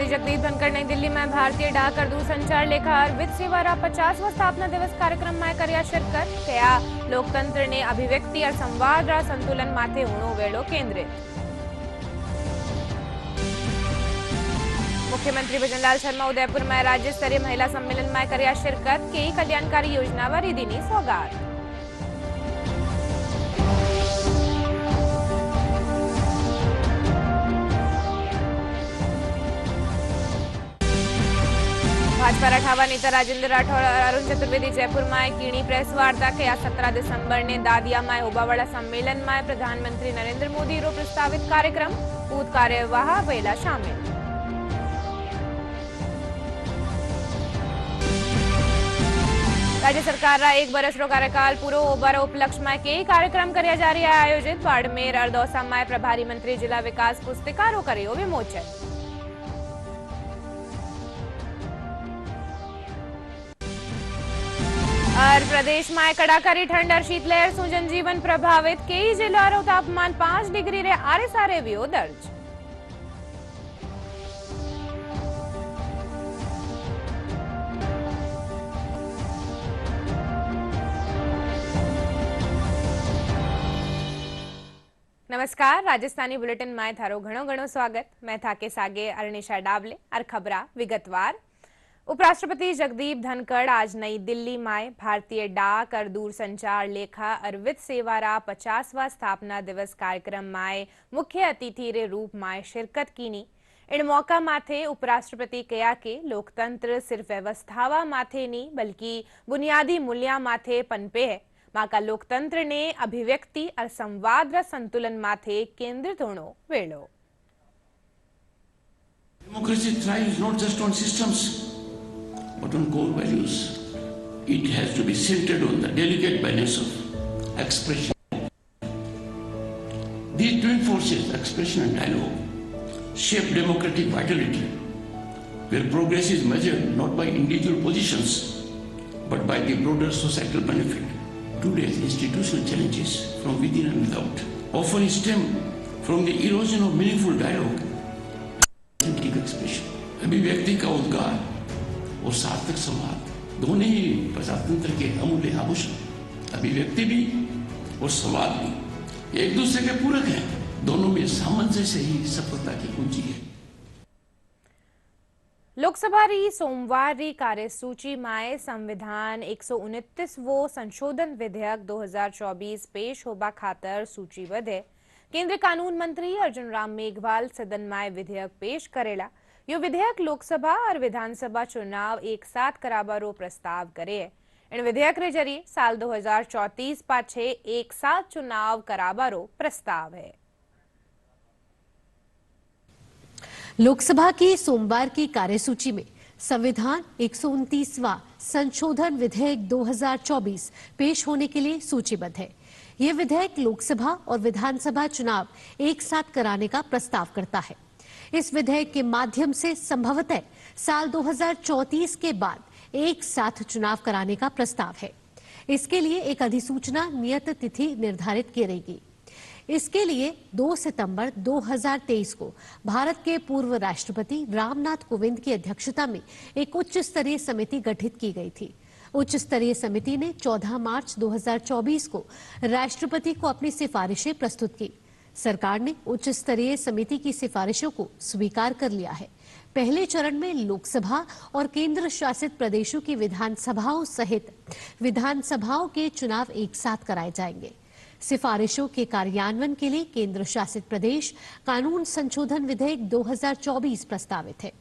जगदीप धनखड़ नई दिल्ली में भारतीय डाक और दूरसंचार लेखा और वित्त सेवारा 50वां स्थापना दिवस कार्यक्रम में कर्या शिरकत कया लोकतंत्र ने अभिव्यक्ति और संवाद रा संतुलन माथे ऊणो वेळो केंद्रित। मुख्यमंत्री भजनलाल शर्मा उदयपुर में राज्य स्तरीय महिला सम्मेलन में कर्या शिरकत कई कल्याणकारी योजना वारी दीनी सौगात। भाजपा राठौर नेता राजेंद्र राठौर और अरुण चतुर्वेदी जयपुर में कीणी प्रेस वार्ता के 17 दिसंबर ने दादिया में होबावाड़ा सम्मेलन में प्रधानमंत्री नरेंद्र मोदी रो प्रस्तावित कार्यक्रम पूत कार्यवाह वेला शामिल। राज्य सरकार रा एक बरस रो कार्यकाल पूरो होबार उपलक्ष्य में कई कार्यक्रम कर्या जा रही है आयोजित। बाड़मेर और दौसा में प्रभारी मंत्री जिला विकास पुस्तिका रो कर्यो विमोचन। और प्रदेश में कड़ाकारी ठंड और शीतलहर से जनजीवन प्रभावित कई जिलों रो तापमान 5 डिग्री रे आरे सारे वियो दर्ज। नमस्कार, राजस्थानी बुलेटिन में थारो घणो घणो स्वागत। मैं थाके सागे अरनिशा डाबले और खबरा विगतवार। उपराष्ट्रपति जगदीप धनखड़ आज नई दिल्ली में भारतीय डाक और दूरसंचार लेखा और वित्त सेवारा 50वां स्थापना दिवस कार्यक्रम में मुख्य अतिथि रे रूप में शिरकत कीनी। इन मौका माथे उपराष्ट्रपति कया के लोकतंत्र सिर्फ व्यवस्थावा माथे नहीं बल्कि बुनियादी मूल्या माथे पनपे है। मां का लोकतंत्र ने अभिव्यक्ति और संवाद रा संतुलन माथे केंद्रित होनो वेलो। Democracy thrives not just on systems, but on core values. It has to be centered on the delicate balance of expression. These twin forces, expression and dialogue, shape democratic vitality, where progress is measured not by individual positions, but by the broader societal benefit. Today's institutional challenges from within and without often stem from the erosion of meaningful dialogue, authentic expression. अभिव्यक्ति का उद्गार और सार्थक संवाद दोनों ही प्रजातंत्र के अमूल्य आभूषण। अभिव्यक्ति भी और संवाद भी एक दूसरे के पूरक हैं। दोनों में सामंजस्य ही सफलता की कुंजी है। लोकसभा री सोमवार री कार्यसूची में संविधान 129वां संशोधन विधेयक 2024 पेश होबा खातर सूचीबद्ध है। केंद्रीय कानून मंत्री अर्जुन राम मेघवाल सदन में विधेयक पेश करेला। यो विधेयक लोकसभा और विधानसभा चुनाव एक साथ कराबारो प्रस्ताव करे है। इन विधेयक रे जरिए साल 2034 पाछे एक साथ चुनाव कराबारो प्रस्ताव है। लोकसभा की सोमवार की कार्यसूची में संविधान 129वां संशोधन विधेयक 2024 पेश होने के लिए सूचीबद्ध है। यह विधेयक लोकसभा और विधानसभा चुनाव एक साथ कराने का प्रस्ताव करता है। इस विधेयक के माध्यम से संभवतः साल 2034 के बाद एक साथ चुनाव कराने का प्रस्ताव है। इसके लिए एक अधिसूचना नियत तिथि निर्धारित की रहेगी। इसके लिए 2 सितंबर 2023 को भारत के पूर्व राष्ट्रपति रामनाथ कोविंद की अध्यक्षता में एक उच्च स्तरीय समिति गठित की गई थी। उच्च स्तरीय समिति ने 14 मार्च 2024 को राष्ट्रपति को अपनी सिफारिशें प्रस्तुत की। सरकार ने उच्च स्तरीय समिति की सिफारिशों को स्वीकार कर लिया है। पहले चरण में लोकसभा और केंद्र शासित प्रदेशों की विधानसभाओं सहित विधानसभाओं के चुनाव एक साथ कराए जाएंगे। सिफारिशों के कार्यान्वयन के लिए केंद्र शासित प्रदेश कानून संशोधन विधेयक 2024 प्रस्तावित है।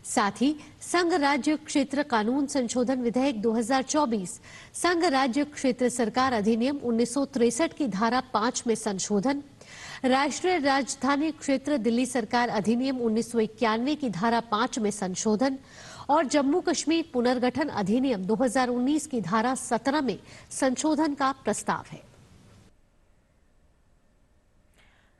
साथ ही संघ राज्य क्षेत्र कानून संशोधन विधेयक 2024, संघ राज्य क्षेत्र सरकार अधिनियम 1963 की धारा 5 में संशोधन, राष्ट्रीय राजधानी क्षेत्र दिल्ली सरकार अधिनियम 1991 की धारा 5 में संशोधन और जम्मू कश्मीर पुनर्गठन अधिनियम 2019 की धारा 17 में संशोधन का प्रस्ताव है।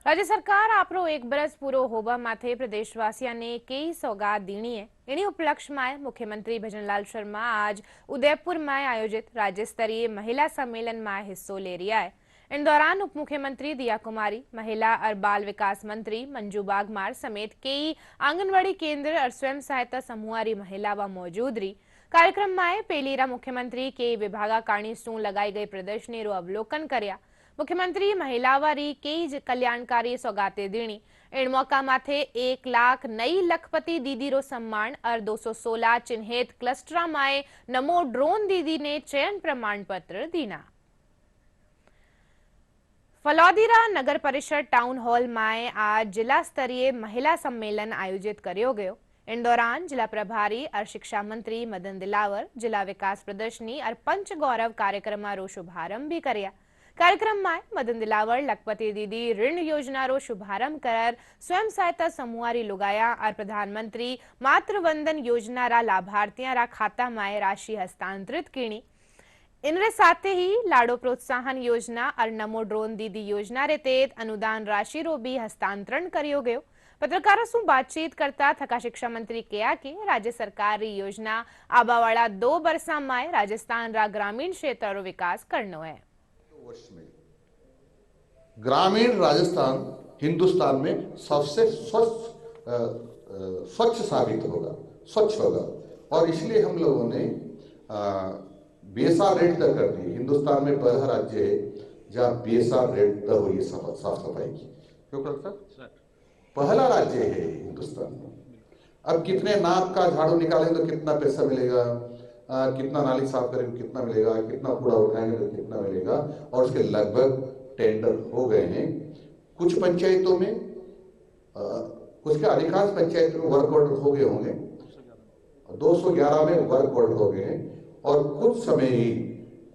राज्य सरकार आपरो एक बरस पूरो होबा माथे प्रदेशवासियों ने कई सौगात दीनी है। इन्हीं उपलक्ष्य में मुख्यमंत्री भजनलाल शर्मा आज उदयपुर में आयोजित राज्य स्तरीय महिला सम्मेलन में हिस्सों ले रिया है। इन दौरान उप मुख्यमंत्री दिया कुमारी, महिला और बाल विकास मंत्री मंजू बागमार समेत कई आंगनवाड़ी केंद्र और स्वयं सहायता समूह री महिला व मौजूद रही। कार्यक्रम में पेलीरा मुख्यमंत्री के विभागाकाणी शू लगाई गई प्रदर्शनी रो अवलोकन कर्या। मुख्यमंत्री महिलावारी कई कल्याणकारी सौगाते दीणी। इन मौका माथे 1 लाख नई लखपति दीदी रो सम्मान और 216 चिन्हित क्लस्टरा में नमो ड्रोन दीदी ने चयन प्रमाण पत्र दीना। फलोदीरा नगर परिषद टाउन हॉल में आज जिला स्तरीय महिला सम्मेलन आयोजित करो गयो। इन दौरान जिला प्रभारी और शिक्षा मंत्री मदन दिलावर जिला विकास प्रदर्शनी और पंच गौरव कार्यक्रम रो शुभारंभ भी कर्या। कार्यक्रम में मदन दिलावर लखपति दीदी ऋण योजना रो शुभारंभ कर स्वयं सहायता समूह री लुगाया और प्रधानमंत्री मातृवंदन योजना रा लाभार्थियों रा खाता में राशि हस्तांतरित कीणी। इनरे साथ ही लाडो प्रोत्साहन योजना और नमो ड्रोन दीदी योजना रे तहत अनुदान राशि रो भी हस्तांतरण करियो गयो। पत्रकारों से बातचीत करता थका शिक्षा मंत्री कहा कि राज्य सरकार री योजना आबावाड़ा 2 बरसा में राजस्थान रा ग्रामीण क्षेत्र रो विकास करनो है। वर्ष में ग्रामीण राजस्थान हिंदुस्तान में सबसे स्वच्छ साबित होगा, स्वच्छ होगा। और इसलिए हम लोगों ने बीएसआर रेट तय कर दी। हिंदुस्तान में पहला राज्य है जहां बीएसआर रेट तय हुई साफ सफाई की। क्यों सर? पहला राज्य है हिंदुस्तान में। अब कितने नाक का झाड़ू निकालेंगे तो कितना पैसा मिलेगा, कितना नाली साफ करेंगे कितना मिलेगा, कितना कूड़ा उठाएंगे तो कितना मिलेगा, और उसके लगभग टेंडर हो गए हैं। कुछ पंचायतों में, कुछ के अधिकांश पंचायतों में वर्क ऑर्डर हो गए होंगे, 211 में वर्क ऑर्डर हो गए हैं, और कुछ समय ही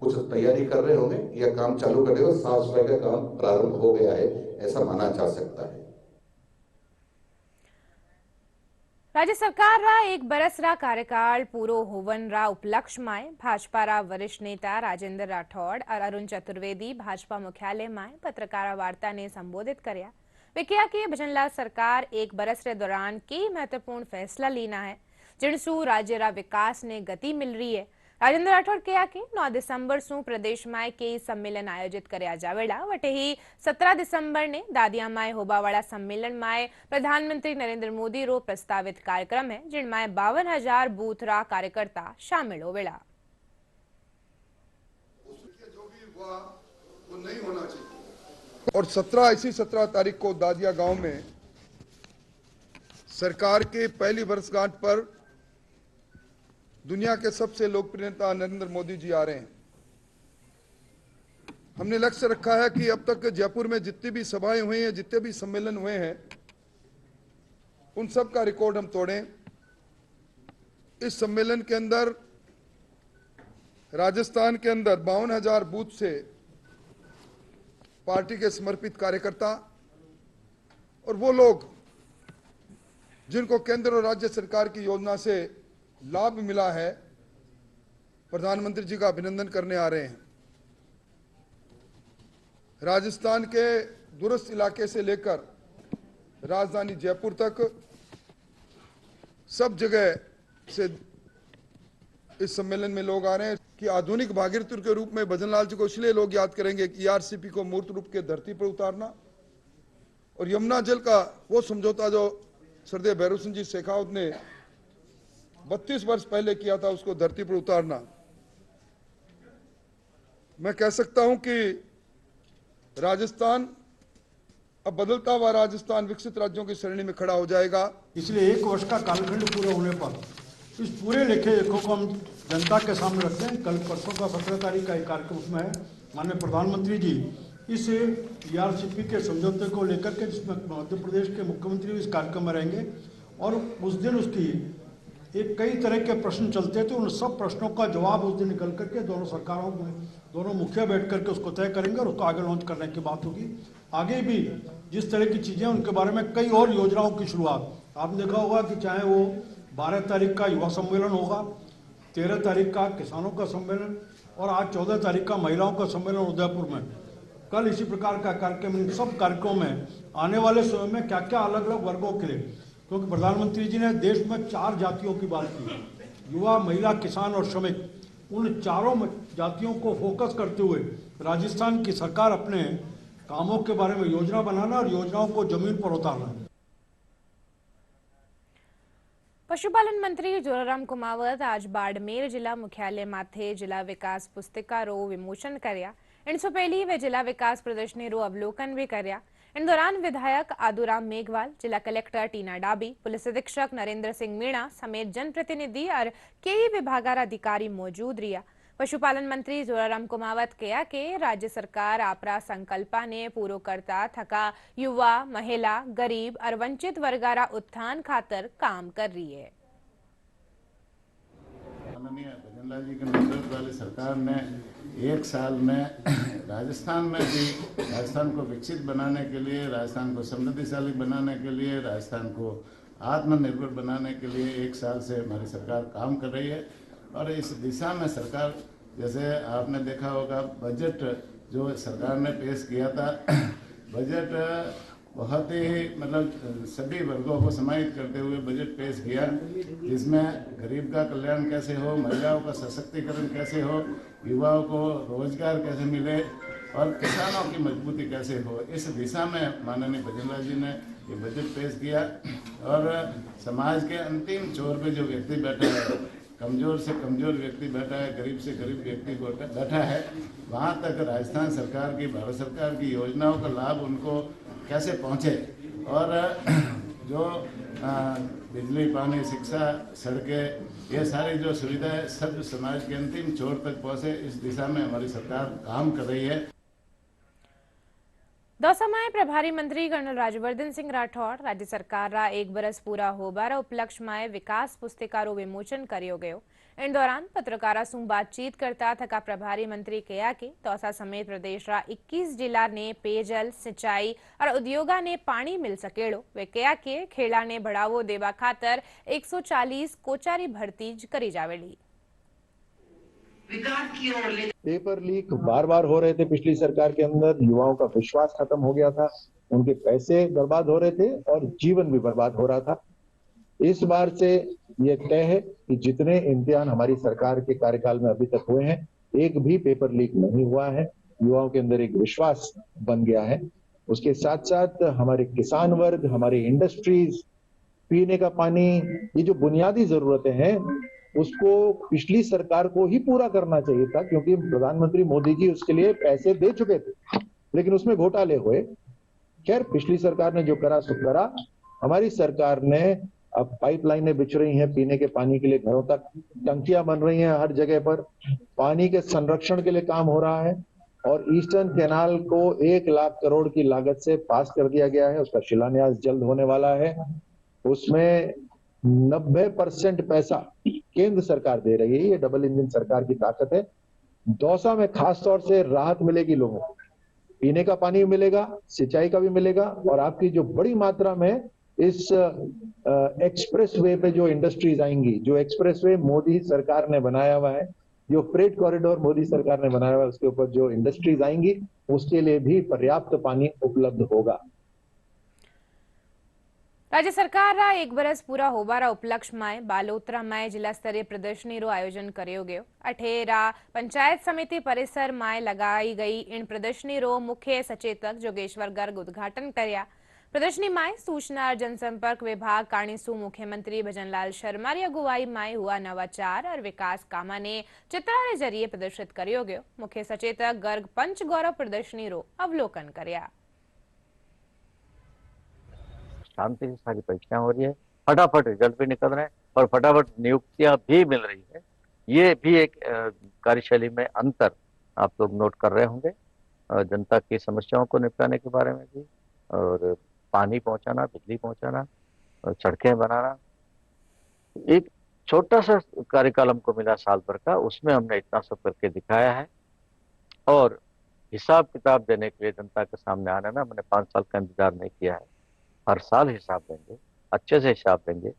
कुछ तैयारी कर रहे होंगे या काम चालू कर रहे हो। साफ सफाई का काम प्रारंभ हो गया है, ऐसा माना जा सकता है। राज्य सरकार रा 1 बरस रा कार्यकाल पूरो होवन रा उपलक्ष्य में भाजपा रा वरिष्ठ नेता राजेंद्र राठौड़ और अरुण चतुर्वेदी भाजपा मुख्यालय में पत्रकार वार्ता ने संबोधित कर्या। वे कहा कि भजनलाल सरकार 1 बरस रे दौरान कई महत्वपूर्ण फैसला लेना है जिनसू राज्य रा विकास ने गति मिल रही है। राजेंद्र राठौड़ कहा कि 9 दिसंबर सू प्रदेश में कई सम्मेलन आयोजित कर्या जावेला। वटे ही 17 दिसंबर ने दादिया में होबावाड़ा सम्मेलन में प्रधानमंत्री नरेंद्र मोदी रो प्रस्तावित कार्यक्रम है जिनमें 52,000 बूथ रा कार्यकर्ता शामिल होवेला। जो भी हुआ वो नहीं होना चाहिए। और 17 तारीख को दादिया गांव में सरकार के पहली वर्षगांठ पर दुनिया के सबसे लोकप्रिय नेता नरेंद्र मोदी जी आ रहे हैं। हमने लक्ष्य रखा है कि अब तक जयपुर में जितनी भी सभाएं हुई हैं, जितने भी सम्मेलन हुए हैं, उन सब का रिकॉर्ड हम तोड़ें। इस सम्मेलन के अंदर राजस्थान के अंदर 52,000 बूथ से पार्टी के समर्पित कार्यकर्ता और वो लोग जिनको केंद्र और राज्य सरकार की योजना से लाभ मिला है, प्रधानमंत्री जी का अभिनंदन करने आ रहे हैं। राजस्थान के दूरस्थ इलाके से लेकर राजधानी जयपुर तक सब जगह से इस सम्मेलन में लोग आ रहे हैं कि आधुनिक भागीरथी के रूप में भजनलाल जी को इसलिए लोग याद करेंगे कि ईआरसीपी को मूर्त रूप के धरती पर उतारना और यमुना जल का वो समझौता जो सरदेव भैरव सिंह जी शेखावत ने 32 वर्ष पहले किया था, उसको धरती पर उतारना। मैं कह सकता हूं कि राजस्थान अब बदलता हुआ राजस्थान विकसित राज्यों की श्रेणी में खड़ा हो जाएगा। इसलिए 1 वर्ष का कालखंड पूरा होने पर इस पूरे लेखे जोखों को हम जनता के सामने रखते हैं। कल परसों का 17 तारीख का एक कार्यक्रम उसमें है। माननीय प्रधानमंत्री जी इस ईआरसीपी के समझौते को लेकर के, जिसमें मध्य प्रदेश के मुख्यमंत्री भी इस कार्यक्रम में रहेंगे, और उस दिन उसकी एक कई तरह के प्रश्न चलते थे, उन सब प्रश्नों का जवाब उस दिन निकल करके दोनों सरकारों में दोनों मुखिया बैठ करके उसको तय करेंगे और उसको आगे लॉन्च करने की बात होगी। आगे भी जिस तरह की चीज़ें उनके बारे में कई और योजनाओं की शुरुआत आपने देखा होगा कि चाहे वो 12 तारीख का युवा सम्मेलन होगा, 13 तारीख का किसानों का सम्मेलन और आज 14 तारीख का महिलाओं का सम्मेलन उदयपुर में। कल इसी प्रकार का कार्यक्रम, इन सब कार्यक्रमों में आने वाले समय में क्या क्या अलग अलग वर्गों के लिए, क्योंकि प्रधानमंत्री जी ने देश में 4 जातियों की बात की, युवा, महिला, किसान और श्रमिक। उन चारों जातियों को फोकस करते हुए राजस्थान की सरकार अपने कामों के बारे में योजना बनाना और योजनाओं को जमीन पर उतारना। पशुपालन मंत्री जोराराम कुमावत आज बाड़मेर जिला मुख्यालय माथे जिला विकास पुस्तिका रो विमोचन कर्या। इनसे पहले वे जिला विकास प्रदर्शनी रो अवलोकन भी कर्या। इन दौरान विधायक आदूराम मेघवाल, जिला कलेक्टर टीना डाबी, पुलिस अधीक्षक नरेंद्र सिंह मीणा समेत जनप्रतिनिधि और कई विभागार अधिकारी मौजूद रिया। पशुपालन मंत्री जोराराम कुमावत कहा कि राज्य सरकार आपरा संकल्पा ने पूरो करता थका युवा, महिला, गरीब और वंचित वर्गारा उत्थान खातर काम कर रही है। माननीय भजनलाल जी के नेतृत्व वाली सरकार ने एक साल में राजस्थान में भी राजस्थान को विकसित बनाने के लिए, राजस्थान को समृद्धिशाली बनाने के लिए, राजस्थान को आत्मनिर्भर बनाने के लिए एक साल से हमारी सरकार काम कर रही है। और इस दिशा में सरकार, जैसे आपने देखा होगा, बजट जो सरकार ने पेश किया था, बजट बहुत ही मतलब सभी वर्गों को समाहित करते हुए बजट पेश किया, जिसमें गरीब का कल्याण कैसे हो, महिलाओं का सशक्तिकरण कैसे हो, युवाओं को रोजगार कैसे मिले और किसानों की मजबूती कैसे हो, इस दिशा में माननीय भजनलाल जी ने ये बजट पेश किया। और समाज के अंतिम छोर पे जो व्यक्ति बैठा है, कमजोर से कमजोर व्यक्ति बैठा है, गरीब से गरीब व्यक्ति बैठा है, वहाँ तक राजस्थान सरकार की, भारत सरकार की योजनाओं का लाभ उनको कैसे पहुँचे। और जो बिजली, पानी, शिक्षा, सड़कें, ये सारी जो सुविधाएं सब समाज के अंतिम छोर तक पहुँचे, इस दिशा में हमारी सरकार काम कर रही है। दौसा में प्रभारी मंत्री कर्नल राज्यवर्धन सिंह राठौड़ राज्य सरकार रा एक बरस पूरा होबार उपलक्ष्य में विकास पुस्तिका रो विमोचन करियो गयो। इन दौरान पत्रकारा से बातचीत करता थका प्रभारी मंत्री कहा कि दौसा समेत प्रदेश रा 21 जिला ने पेयजल, सिंचाई और उद्योगा ने पानी मिल सकेड़ो। वे कहा कि खेड़ा ने बढ़ावो देवा खातर 140 कोचारी भर्ती करी जावेली। पेपर लीक बार बार हो रहे थे पिछली सरकार के अंदर, युवाओं का विश्वास खत्म हो गया था, उनके पैसे बर्बाद हो रहे थे और जीवन भी बर्बाद हो रहा था। इस बार से यह तय है कि जितने इम्तिहान हमारी सरकार के कार्यकाल में अभी तक हुए हैं, एक भी पेपर लीक नहीं हुआ है। युवाओं के अंदर एक विश्वास बन गया है। उसके साथ साथ हमारे किसान वर्ग, हमारी इंडस्ट्रीज, पीने का पानी, ये जो बुनियादी जरूरतें हैं उसको पिछली सरकार को ही पूरा करना चाहिए था, क्योंकि प्रधानमंत्री मोदी जी उसके लिए पैसे दे चुके थे, लेकिन उसमें घोटाले हुए। खैर, पिछली सरकार ने जो करा सो करा। हमारी सरकार ने अब पाइपलाइनें बिछ रही हैं पीने के पानी के लिए, घरों तक टंकियां बन रही हैं, हर जगह पर पानी के संरक्षण के लिए काम हो रहा है। और ईस्टर्न कैनाल को 1 लाख करोड़ की लागत से पास कर दिया गया है, उसका शिलान्यास जल्द होने वाला है। उसमें 90% पैसा केंद्र सरकार दे रही है। ये डबल इंजन सरकार की ताकत है। दौसा में खास तौर से राहत मिलेगी लोगों को, पीने का पानी मिलेगा, सिंचाई का भी मिलेगा, और आपकी जो बड़ी मात्रा में इस एक्सप्रेस वे पे जो इंडस्ट्रीज आएंगी, जो एक्सप्रेस वे मोदी सरकार ने बनाया हुआ है, जो फ्रेट कॉरिडोर मोदी सरकार ने बनाया हुआ है, उसके ऊपर जो इंडस्ट्रीज आएंगी उसके लिए भी पर्याप्त पानी उपलब्ध होगा। राज्य सरकार रा एक बरस पूरा होबारा उपलक्ष्य में बालोतरा में जिला स्तरीय प्रदर्शनी रो आयोजन करियो गयो। अठेरा पंचायत समिति परिसर में लगाई गई इन प्रदर्शनी रो मुख्य सचेतक जोगेश्वर गर्ग उद्घाटन कर्या। प्रदर्शनी में सूचना और जनसंपर्क विभाग काणीसू मुख्यमंत्री भजनलाल शर्मा री अगुवाई में हुआ नवाचार और विकास कामा ने चित्रा रे जरिए प्रदर्शित करियो गयो। मुख्य सचेतक गर्ग पंच गौरव प्रदर्शनी रो अवलोकन कर्या। शांति से सारी परीक्षाएं हो रही है, फटाफट रिजल्ट भी निकल रहे हैं और फटाफट नियुक्तियां भी मिल रही है। ये भी एक कार्यशैली में अंतर आप लोग नोट कर रहे होंगे। जनता की समस्याओं को निपटाने के बारे में भी, और पानी पहुंचाना, बिजली पहुंचाना, सड़कें बनाना। एक छोटा सा कार्यकाल हमको मिला साल भर का, उसमें हमने इतना सब करके दिखाया है। और हिसाब किताब देने के लिए जनता के सामने आना ना, मैंने 5 साल का इंतजार नहीं किया है। हर साल हिसाब देंगे, अच्छे से हिसाब देंगे।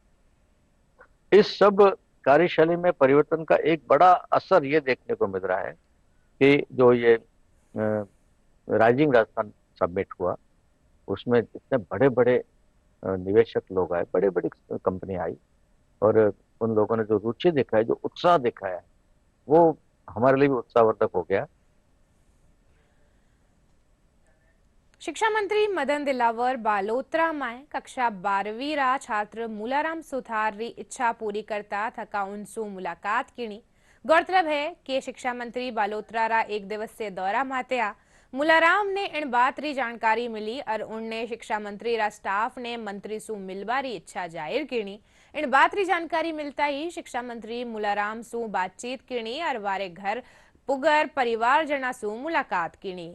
इस सब कार्यशैली में परिवर्तन का एक बड़ा असर ये देखने को मिल रहा है कि जो ये राइजिंग राजस्थान सबमिट हुआ, उसमें इतने बड़े बड़े निवेशक लोग आए, बड़े बड़ी कंपनी आई, और उन लोगों ने जो रुचि दिखाई, जो उत्साह दिखाया, वो हमारे लिए भी उत्साहवर्धक हो गया। शिक्षा मंत्री मदन दिलावर बालोत्रा में कक्षा 12वीं रा छात्र मूलाराम सुथार री इच्छा पूरी करता थका उनसू मुलाकात कीणी। गौरतलब है कि शिक्षा मंत्री बालोत्रा रा एक दिवसीय दौरा मात्या मूलाराम ने इन बात री जानकारी मिली और उनने शिक्षा मंत्री रा स्टाफ ने मंत्री सु मिलबारी इच्छा जाहिर कीणी। इन बात री जानकारी मिलता ही शिक्षा मंत्री मूलाराम सु बातचीत कीणी और वारे घर पुगर परिवार जना सु मुलाकात कीणी।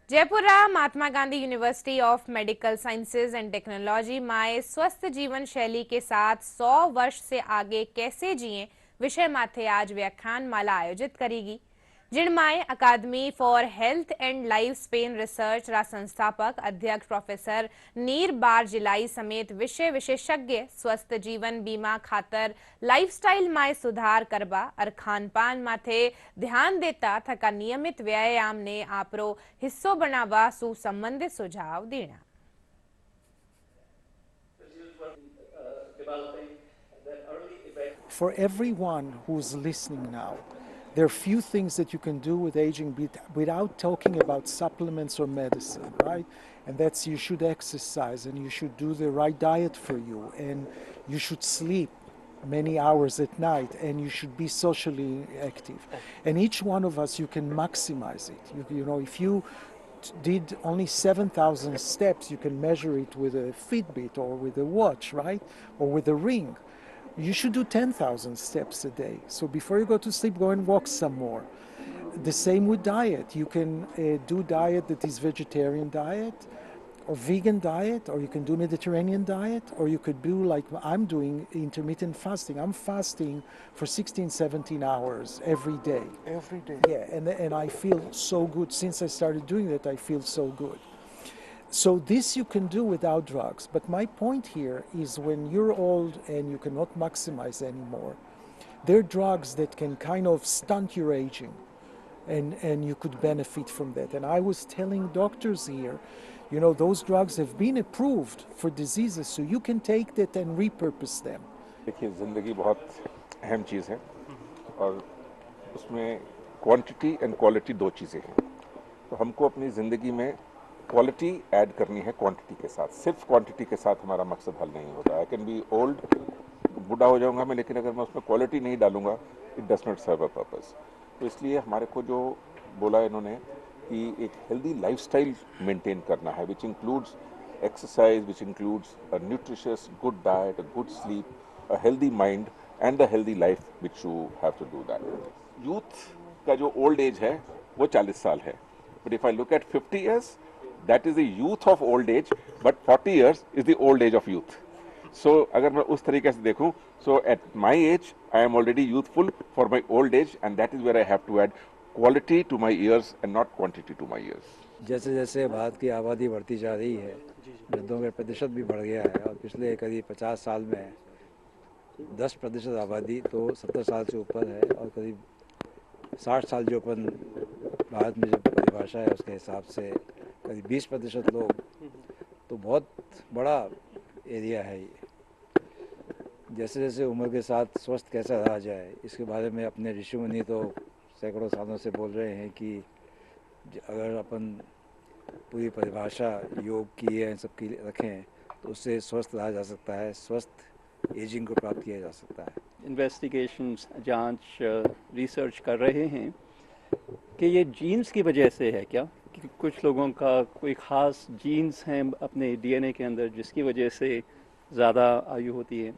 Jaipur Mahatma Gandhi university of medical sciences and technology में स्वस्थ जीवन शैली के साथ 100 वर्ष से आगे कैसे जिए विषय माथे आज व्याख्यान माला आयोजित करेगी, जिनमें अकादमी for health and lifespan research रा संस्थापक अध्यक्ष प्रोफेसर नीर बार जिलाई समेत विषय विशेषज्ञ स्वस्थ जीवन बीमा खातर लाइफस्टाइल में सुधार करबा और खान पान माथे ध्यान देता थका नियमित व्यायाम ने आपरो हिस्सो बनावा सु संबंधित सुझाव देना। For everyone who's listening now, there are few things that you can do with aging without talking about supplements or medicine, right? And that's you should exercise and you should do the right diet for you and you should sleep many hours at night and you should be socially active. And each one of us, you can maximize it. You know, if you did only 7,000 steps, you can measure it with a Fitbit or with a watch, right? Or with a ring. You should do 10,000 steps a day. So before you go to sleep, go and walk some more. The same with diet. You can do diet that is vegetarian diet or vegan diet, or you can do Mediterranean diet, or you could do like I'm doing, intermittent fasting. I'm fasting for 16, 17 hours every day. Every day? Yeah, and I feel so good. Since I started doing that, I feel so good. So this you can do without drugs. But my point here is when you're old and you cannot maximize anymore, there are drugs that can kind of stunt your aging and you could benefit from that. And I was telling doctors here, you know, those drugs have been approved for diseases, so you can take that and repurpose them. देखिए ज़िंदगी बहुत अहम चीज़ है और उसमें quantity and quality दो चीज़ें हैं। तो हमको अपनी ज़िंदगी में क्वालिटी ऐड करनी है क्वांटिटी के साथ। सिर्फ क्वांटिटी के साथ हमारा मकसद हल नहीं होता। आई कैन बी ओल्ड, बूढ़ा हो जाऊंगा मैं, लेकिन अगर मैं उसमें क्वालिटी नहीं डालूंगा, it does not serve a purpose. तो इसलिए हमारे को जो बोला इन्होंने कि एक हेल्दी लाइफस्टाइल मेंटेन करना है, which includes exercise, which includes a nutritious good diet, a good sleep, a healthy mind and a healthy life which you have to do that. Youth का जो ओल्ड एज है वो 40 साल है, but if I look at 50 years, that is the youth of old age, but 40 years is the old age of youth. So अगर मैं उस तरीके से देखूं, so at my age I am already youthful for my old age, and that is where I have to add quality to my years and not quantity to my years. जैसे जैसे भारत की आबादी बढ़ती जा रही है, वृद्धों का प्रतिशत भी बढ़ गया है और पिछले करीब 50 साल में 10% आबादी तो 70 साल से ऊपर है और करीब 60 साल जो अपन भारत में जो परिभाषा है उसके हिसाब से करीब 20% लोग, तो बहुत बड़ा एरिया है ये। जैसे जैसे उम्र के साथ स्वस्थ कैसा रहा जाए इसके बारे में अपने ऋषि मुनि तो सैकड़ों सालों से बोल रहे हैं कि अगर अपन पूरी परिभाषा योग की है, इन सब की रखें तो उससे स्वस्थ रहा जा सकता है, स्वस्थ एजिंग को प्राप्त किया जा सकता है। इन्वेस्टिगेशंस, जांच, रिसर्च कर रहे हैं कि ये जीन्स की वजह से है क्या, कि कुछ लोगों का कोई ख़ास जीन्स हैं अपने डीएनए के अंदर जिसकी वजह से ज़्यादा आयु होती है,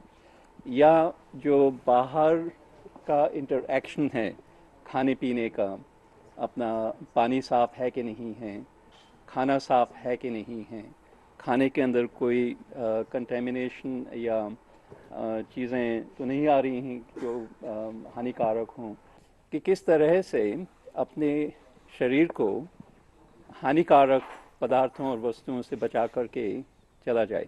या जो बाहर का इंटरैक्शन है खाने पीने का, अपना पानी साफ़ है कि नहीं है, खाना साफ़ है कि नहीं है, खाने के अंदर कोई कंटेमिनेशन या चीज़ें तो नहीं आ रही हैं जो हानिकारक हों, कि किस तरह से अपने शरीर को हानिकारक पदार्थों और वस्तुओं से बचा करके चला जाए।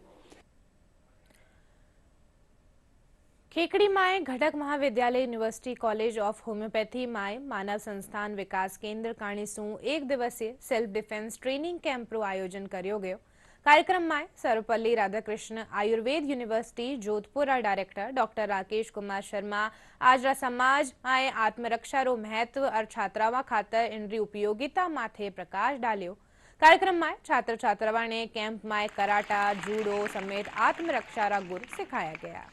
खेकड़ी माए घटक महाविद्यालय यूनिवर्सिटी कॉलेज ऑफ होम्योपैथी माए मानव संस्थान विकास केंद्र काणीसू एक दिवसीय सेल्फ डिफेंस ट्रेनिंग कैंप रो आयोजन कर्यो गयो। कार्यक्रम में Sarvepalli Radhakrishna Ayurveda university Jodhpur director doctor Rakesh Kumar Sharma आज समाज में आत्मरक्षा रो महत्व और छात्रावा खातर इनरी उपयोगिता माथे प्रकाश डाल्यो। कार्यक्रम में छात्र छात्रावा ने कैंप में कराटा जूडो समेत आत्मरक्षा रा गुर सिखाया गया।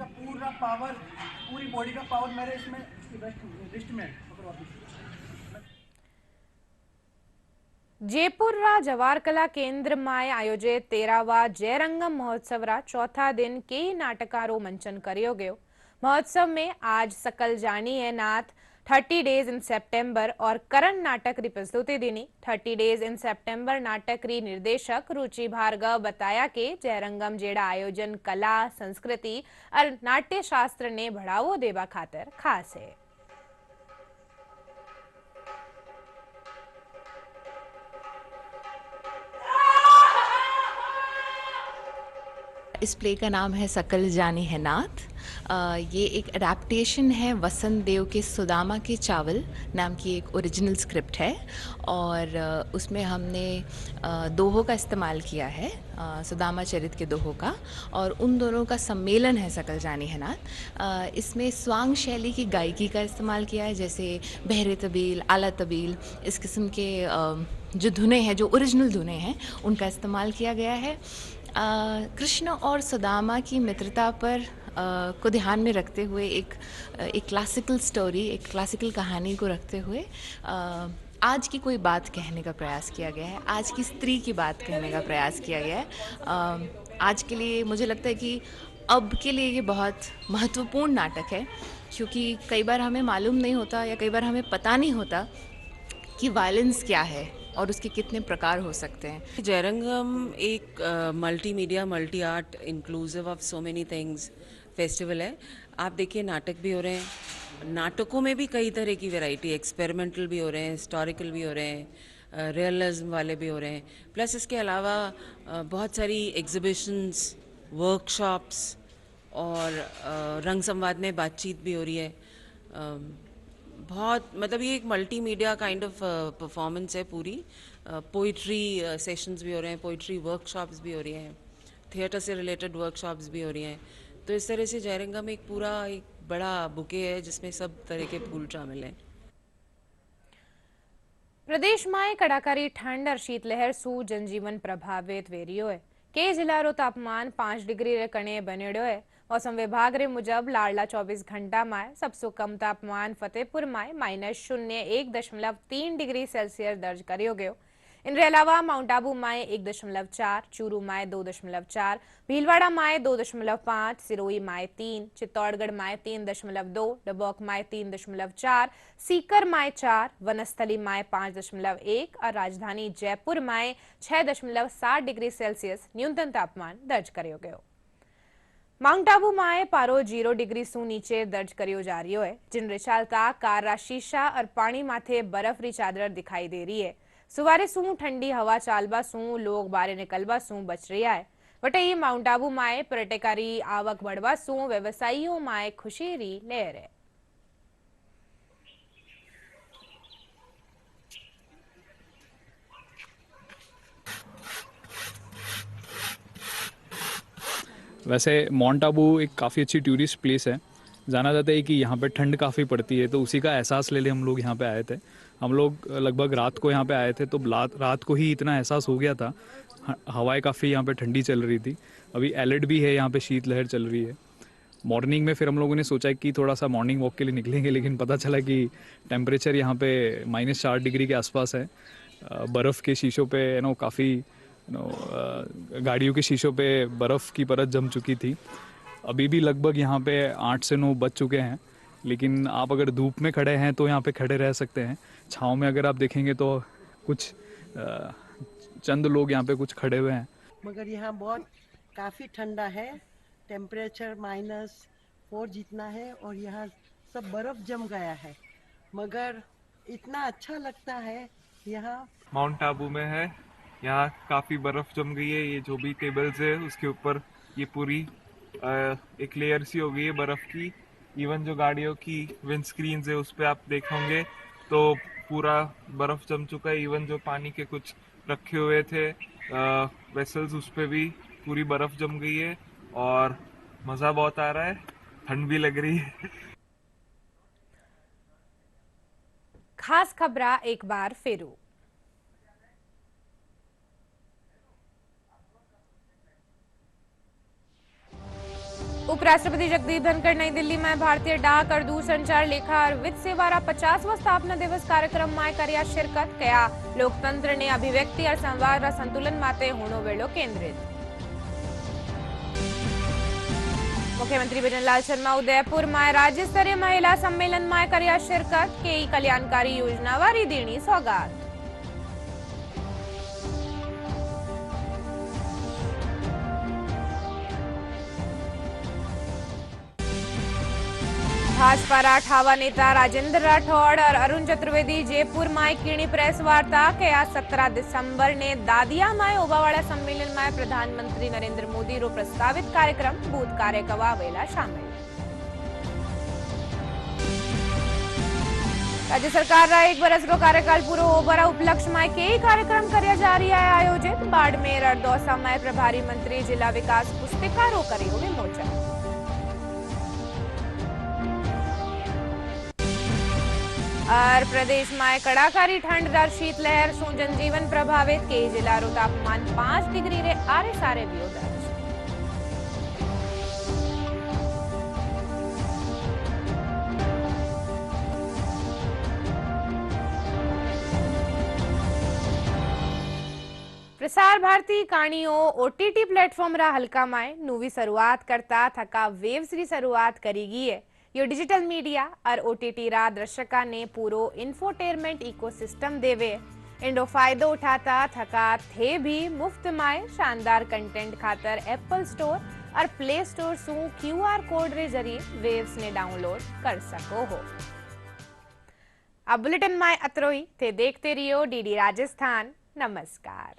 पूरा पावर, पूरी बॉडी का पावर मेरे इसमें रिस्ट में। जयपुर रा जवाहर कला केंद्र में आयोजित 13वा जयरंगम महोत्सव रा चौथा दिन कई नाटकारो मंचन करियो गयो। महोत्सव में आज सकल जानी है नाथ 30 डेज इन सितंबर और करण नाटक री प्रस्तुति दीनी। 30 डेज इन सितंबर नाटक री निर्देशक रुचि भार्गव बताया कि जयरंगम जेड़ा आयोजन कला संस्कृति और नाट्य शास्त्र ने बढ़ावो देवा खातर खास है। इस प्ले का नाम है सकल जानी है नाथ। ये एक अडेप्टेशन है वसंत देव के सुदामा के चावल नाम की एक ओरिजिनल स्क्रिप्ट है और उसमें हमने दोहों का इस्तेमाल किया है, सुदामा चरित के दोहों का, और उन दोनों का सम्मेलन है सकल जानी है नाथ। इसमें स्वांग शैली की गायकी का इस्तेमाल किया है, जैसे बहरे तबील, आला तबील, इस किस्म के जो धुनें हैं, जो ओरिजिनल धुनें हैं, उनका इस्तेमाल किया गया है। कृष्ण और सुदामा की मित्रता पर को ध्यान में रखते हुए एक क्लासिकल स्टोरी, एक क्लासिकल कहानी को रखते हुए आज की कोई बात कहने का प्रयास किया गया है, आज की स्त्री की बात कहने का प्रयास किया गया है। आज के लिए मुझे लगता है कि अब के लिए ये बहुत महत्वपूर्ण नाटक है, क्योंकि कई बार हमें मालूम नहीं होता या कई बार हमें पता नहीं होता कि वायलेंस क्या है और उसके कितने प्रकार हो सकते हैं। जयरंगम एक multimedia, multi art, inclusive of so many things festival है। आप देखिए नाटक भी हो रहे हैं, नाटकों में भी कई तरह की वैरायटी, एक्सपेरिमेंटल भी हो रहे हैं, हिस्टोरिकल भी हो रहे हैं, रियलिज्म वाले भी हो रहे हैं, प्लस इसके अलावा बहुत सारी एग्जिबिशंस, वर्कशॉप्स और रंग संवाद में बातचीत भी हो रही है। बहुत मतलब ये एक मल्टीमीडिया काइंड ऑफ परफॉर्मेंस है पूरी। पोइट्री सेशंस भी हो रहे हैं, पोइट्री वर्कशॉप्स भी हो रही हैं, थिएटर से रिलेटेड वर्कशॉप्स भी हो रही हैं। तो इस तरह से जयरंगम एक पूरा एक बड़ा बुके है जिसमें सब तरह के फूल शामिल हैं। प्रदेश में कड़ाकारी ठंड और शीतलहर सु जनजीवन प्रभावित वेरियो है। कई जिला रो तापमान 5 डिग्री रे कणे बनेड़ो है। मौसम विभाग रे मुजब लाडला 24 घंटा में सबसे कम तापमान फतेहपुर में -1.3 डिग्री सेल्सियस दर्ज करियो गयो। इनके अलावा माउंट आबू में 1.4, चूरू में 2.4, भीलवाड़ा में 2.5, सिरोही में 3, चित्तौड़गढ़ में 3.2, डबौक में 3.4, सीकर में 4, वनस्थली में 5.1 और राजधानी जयपुर में 6.7 डिग्री सेल्सियस न्यूनतम तापमान दर्ज करियो गयो। माउंट आबू में पारो 0 डिग्री सु नीचे दर्ज करियो जा रही है, जिन रिचालता कार रा शीशा और पानी माथे बर्फ री चादर दिखाई दे रही है। सुवारे सु ठंडी हवा चालबा सु लोग बारे निकलबा सु बच रहा है। वटे ही माउंट आबू में पर्यटकारी आवक बढ़वा सु व्यवसायियों में खुशी री लहर है। वैसे माउंट आबू एक काफ़ी अच्छी टूरिस्ट प्लेस है। जाना जाता है कि यहाँ पे ठंड काफ़ी पड़ती है, तो उसी का एहसास ले हम लोग यहाँ पे आए थे। हम लोग लगभग रात को यहाँ पे आए थे, तो रात को ही इतना एहसास हो गया था। हवाएं काफ़ी यहाँ पे ठंडी चल रही थी। अभी अलर्ट भी है, यहाँ पे शीतलहर चल रही है। मॉर्निंग में फिर हम लोगों ने सोचा कि थोड़ा सा मॉर्निंग वॉक के लिए निकलेंगे, लेकिन पता चला कि टेम्परेचर यहाँ पे -4 डिग्री के आसपास है। बर्फ़ के शीशों पे काफ़ी गाड़ियों के शीशों पे बर्फ़ की परत जम चुकी थी। अभी भी लगभग यहाँ पे 8 से 9 बज चुके हैं, लेकिन आप अगर धूप में खड़े हैं तो यहाँ पे खड़े रह सकते हैं। छाँव में अगर आप देखेंगे तो कुछ चंद लोग यहाँ पे कुछ खड़े हुए हैं। मगर यहाँ बहुत काफ़ी ठंडा है, टेम्परेचर -4 जितना है और यहाँ सब बर्फ़ जम गया है, मगर इतना अच्छा लगता है। यहाँ माउंट आबू में है, यहाँ काफ़ी बर्फ़ जम गई है। ये जो भी टेबल्स है उसके ऊपर ये पूरी एक लेयर सी हो गई है बर्फ़ की। इवन जो गाड़ियों की विंड स्क्रीन्स है उस पर आप देखोगे तो पूरा बर्फ जम चुका है। इवन जो पानी के कुछ रखे हुए थे वेसल्स, उस पे भी पूरी बर्फ जम गई है और मज़ा बहुत आ रहा है, ठंड भी लग रही है। खास खबरा एक बार फेरू। उपराष्ट्रपति जगदीप धनखड़ नई दिल्ली में भारतीय डाक और दूरसंचार लेखा और वित्त सेवारा 50वां स्थापना दिवस कार्यक्रम में कर्या शिरकत। कया लोकतंत्र ने अभिव्यक्ति और संवाद और संतुलन माटे होनो वेलो केंद्रित। मुख्यमंत्री भजनलाल शर्मा उदयपुर में राज्य स्तरीय महिला सम्मेलन में कर्या शिरकत। कई कल्याणकारी योजना वारी देनी सौगात। भाजपा राठावा नेता राजेंद्र राठौड़ और अरुण चतुर्वेदी जयपुर में कीणी प्रेस वार्ता। कया 17 दिसंबर ने दादिया में ओबावाड़ा सम्मेलन में प्रधानमंत्री नरेंद्र मोदी रो प्रस्तावित कार्यक्रम बूथ कार्यकवा वेला शामिल। राज्य सरकार रा 1 बरस रो कार्यकाल पूरो होबारा उपलक्ष्य में कई कार्यक्रम कर्या जा रहा है आयोजित। बाड़मेर और दौसा में प्रभारी मंत्री जिला विकास पुस्तिका रो कर्यो विमोचन। और प्रदेश में कड़ाकारी ठंड और शीतलहर सु जनजीवन प्रभावित। कई जिला रो तापमान 5 डिग्री रे आरे सारे भी दर्ज। प्रसार भारती काणियों ओटीटी प्लेटफॉर्म रा हल्का में नवी शुरुआत करता थका वेव्स री शुरुआत करेगी है। यो डिजिटल मीडिया और ओटीटी रा दर्शका ने पूरो इंफोटेनमेंट इकोसिस्टम देवे। इंडो फायदो उठाता थका थे भी मुफ्त में शानदार कंटेंट खातर एप्पल स्टोर और प्ले स्टोर सु QR कोड रे जरिए वेव्स ने डाउनलोड कर सको हो। अब बुलेटिन में अतरो ही थे देखते रहियो डीडी राजस्थान। नमस्कार।